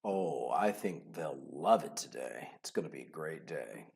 Oh, I think they'll love it today. It's going to be a great day.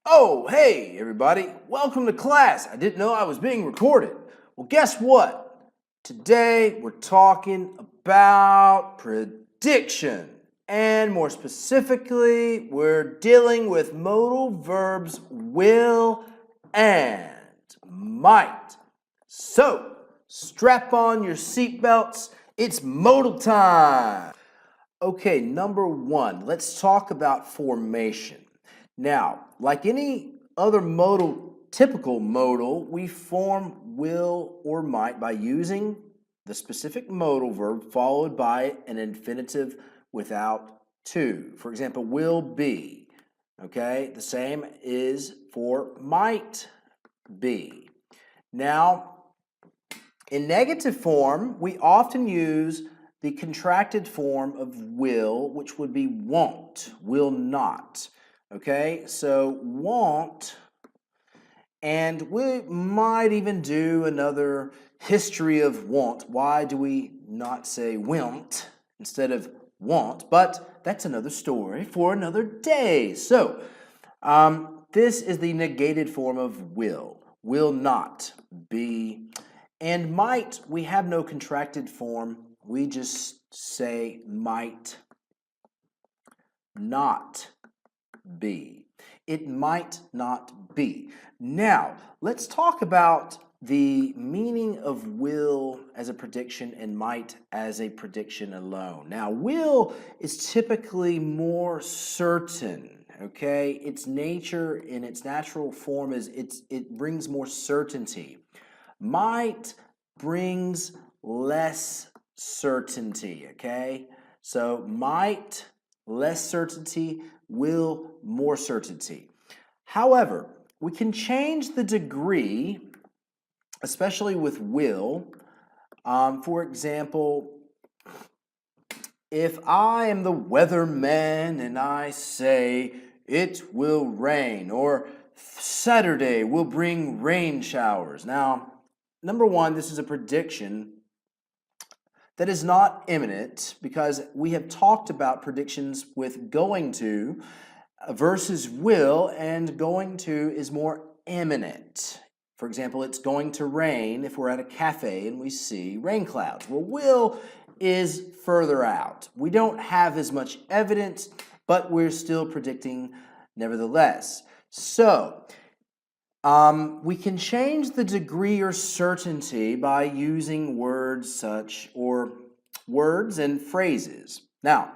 Oh, hey, everybody. Welcome to class. I didn't know I was being recorded. Well, guess what? Today we're talking about prediction. And more specifically, we're dealing with modal verbs will and might. So, strap on your seatbelts. It's modal time. Okay, number one, let's talk about formation. Now, like any other modal, typical modal, we form will or might by using the specific modal verb followed by an infinitive without to. For example, will be. Okay, the same is for might be. Now, in negative form, we often use the contracted form of will, which would be won't, will not. Okay, so won't, and we might even do another history of won't. Why do we not say won't instead of won't? But that's another story for another day. So, this is the negated form of will not be. And might, we have no contracted form. We just say might not be. It might not be. Now, let's talk about the meaning of will as a prediction and might as a prediction alone. Now, will is typically more certain, okay? Its nature in its natural form is it brings more certainty. Might brings less certainty, okay? So might, less certainty, will, more certainty. However, we can change the degree, especially with will. For example, if I am the weatherman and I say it will rain, or Saturday will bring rain showers. Now, number one, this is a prediction that is not imminent because we have talked about predictions with going to versus will, and going to is more imminent. For example, it's going to rain if we're at a cafe and we see rain clouds. Well, will is further out. We don't have as much evidence, but we're still predicting nevertheless. So, we can change the degree or certainty by using words words and phrases. Now,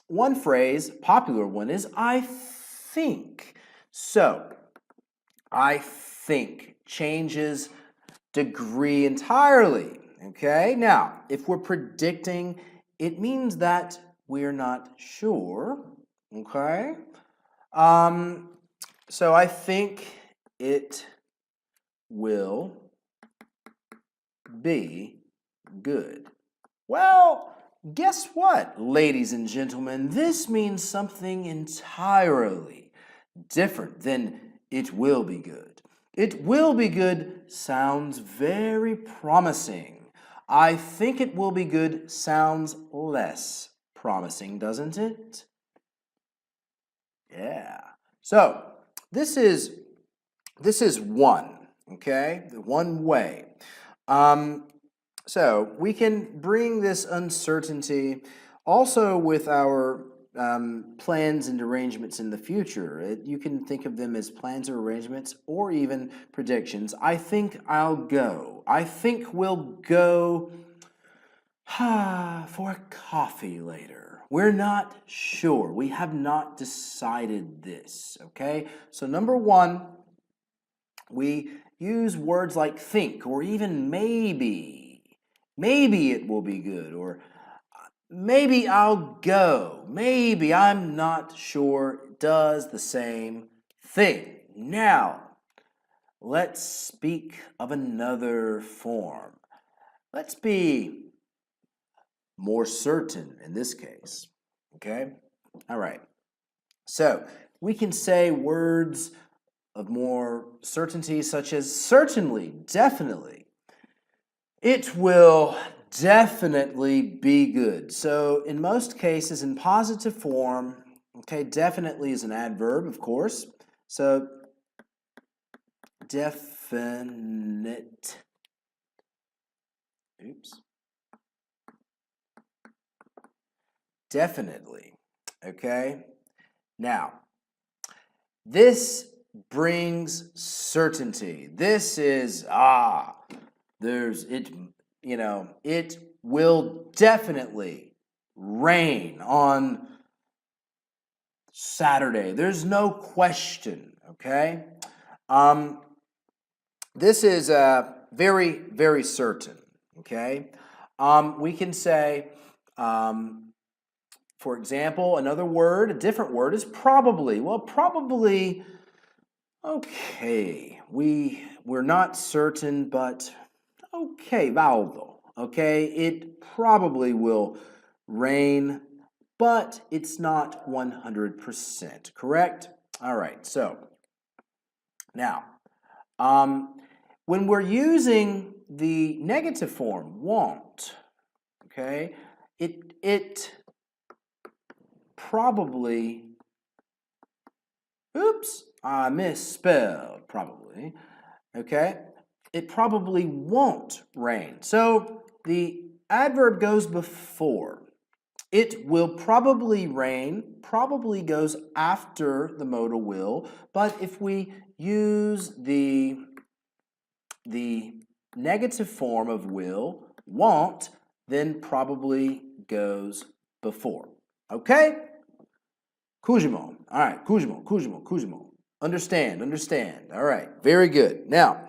one phrase, popular one, is I think. So, I think changes degree entirely. Okay? Now, if we're predicting, it means that we're not sure. Okay? So I think it will be good. Well, guess what, ladies and gentlemen? This means something entirely different than it will be good. It will be good sounds very promising. I think it will be good sounds less promising, doesn't it? Yeah. So, this is one, okay? The one way. So we can bring this uncertainty also with our plans and arrangements in the future. You can think of them as plans or arrangements or even predictions. I think I'll go. I think we'll go for a coffee later. We're not sure. We have not decided this, okay? So number one, we use words like think or even maybe. Maybe it will be good, or maybe I'll go. Maybe I'm not sure does the same thing. Now, let's speak of another form. Let's be more certain in this case. Okay? All right. So, we can say words of more certainty, such as certainly, definitely. It will definitely be good. So in most cases, in positive form, okay, definitely is an adverb, of course. So definite, definitely, okay? Now, this brings certainty. This is, there's, it, it will definitely rain on Saturday. There's no question, okay? This is very, very certain, okay? We can say, for example, another word, a different word is probably. Well, probably, okay, we're not certain, but okay, valdo, okay? It probably will rain, but it's not 100%, correct? All right, so now, when we're using the negative form, won't, okay, it probably, oops, I misspelled probably, okay, it probably won't rain. So the adverb goes before. It will probably rain, probably goes after the modal will, but if we use the negative form of will, won't, then probably goes before. Okay? Kujimo. All right, Kujimo. Understand. All right, very good. Now,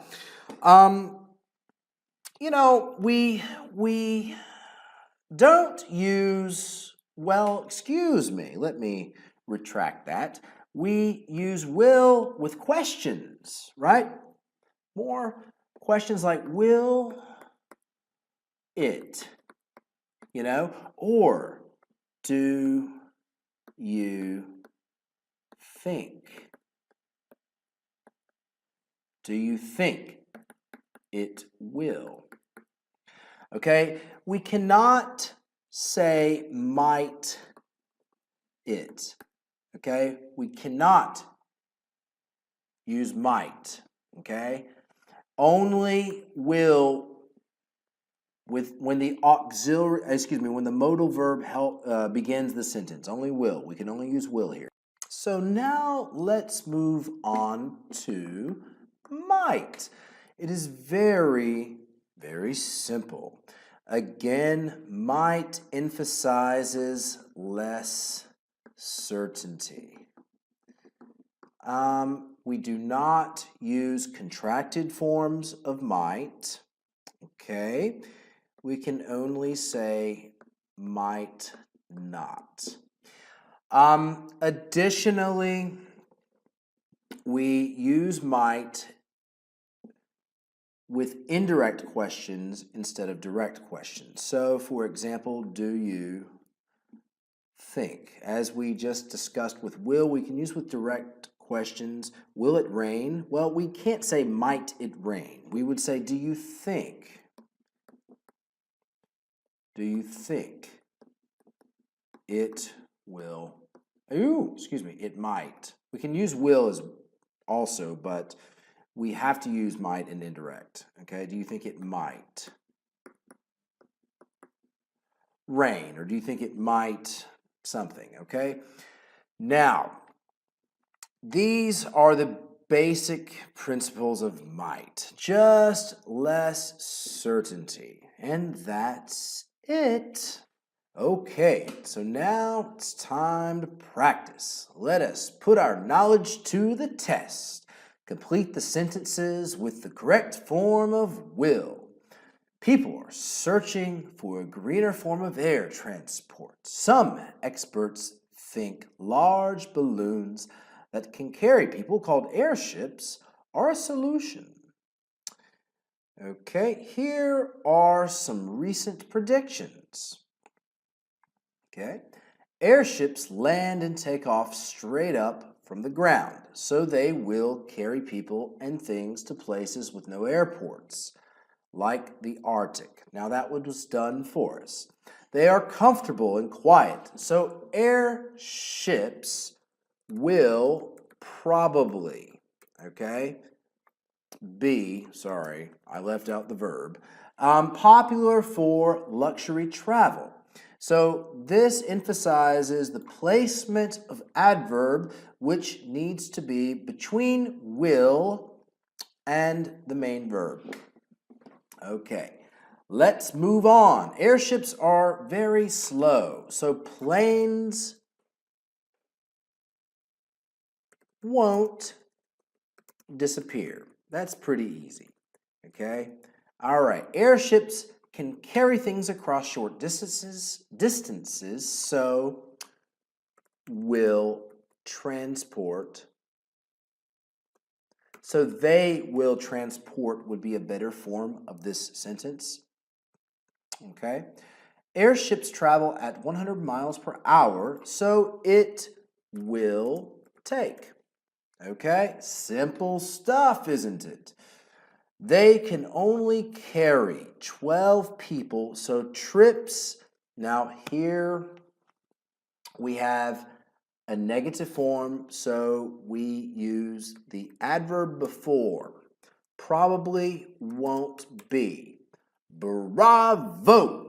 we don't use, well, excuse me, let me retract that. We use will with questions, right? More questions like, will it, or do you think? Do you think it will? Okay, we cannot say might it. Okay, we cannot use might. Okay, only will when the auxiliary, when the modal verb begins the sentence. Only will. We can only use will here. So now let's move on to might. It is very, very simple. Again, might emphasizes less certainty. We do not use contracted forms of might. Okay, we can only say might not. Additionally, we use might with indirect questions instead of direct questions. So, for example, do you think? As we just discussed with will, we can use with direct questions. Will it rain? Well, we can't say might it rain. We would say, do you think? Do you think it will? It might. We can use will as also, but we have to use might and indirect. Okay, do you think it might rain? Or do you think it might something? Okay, now these are the basic principles of might. Just less certainty. And that's it. Okay, so now it's time to practice. Let us put our knowledge to the test. Complete the sentences with the correct form of will. People are searching for a greener form of air transport. Some experts think large balloons that can carry people, called airships, are a solution. Okay, here are some recent predictions. Okay, airships land and take off straight up from the ground, so they will carry people and things to places with no airports. like the Arctic. Now that was done for us. They are comfortable and quiet. So airships will probably, okay, be, sorry, I left out the verb, popular for luxury travel. So this emphasizes the placement of adverb, which needs to be between will and the main verb. Okay, let's move on. Airships are very slow, so planes won't disappear. That's pretty easy, okay? All right, airships can carry things across short distances, so will transport. So they will transport would be a better form of this sentence, okay? Airships travel at 100 miles per hour, so it will take. Okay, simple stuff, isn't it? They can only carry 12 people, so trips, now here we have a negative form, so we use the adverb before. Probably won't be. Bravo!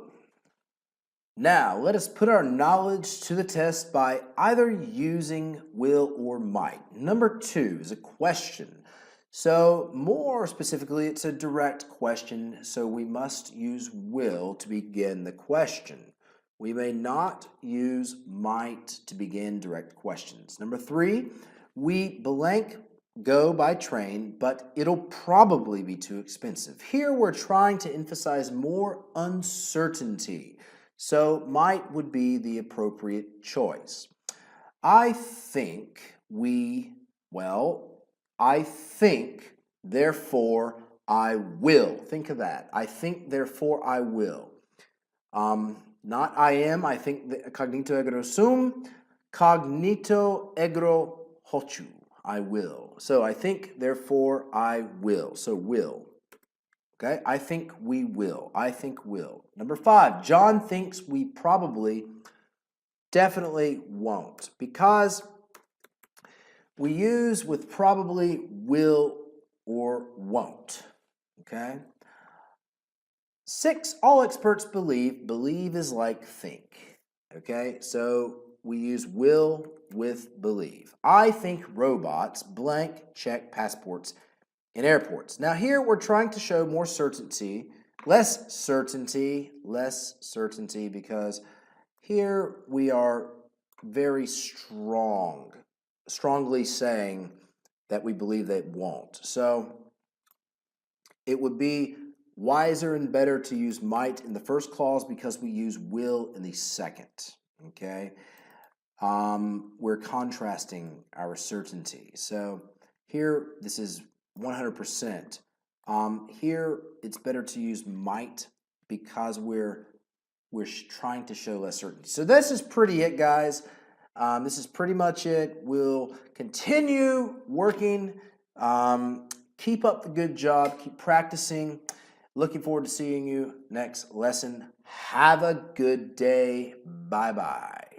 Now, let us put our knowledge to the test by either using will or might. Number 2 is a question. So, more specifically, it's a direct question, so we must use will to begin the question. We may not use might to begin direct questions. Number 3, we blank go by train, but it'll probably be too expensive. Here we're trying to emphasize more uncertainty. So might would be the appropriate choice. I think I think, therefore I will. Think of that. I think, therefore I will. Not I am, I think cognito ergo sum, cognito ergo hochu. I will. So I think, therefore I will. So will. Okay, I think we will. I think will. Number 5, John thinks we probably definitely won't, because we use with probably, will, or won't. Okay. 6, all experts believe. Believe is like think. Okay, so we use will with believe. I think robots blank check passports in airports. Now here we're trying to show more certainty, less certainty, because here we are very strongly saying that we believe they won't. So it would be wiser and better to use might in the first clause because we use will in the second, okay? We're contrasting our certainty. So here, this is 100%. Here, it's better to use might because we're trying to show less certainty. So this is pretty it, guys. This is pretty much it. We'll continue working. Keep up the good job. Keep practicing. Looking forward to seeing you next lesson. Have a good day. Bye-bye.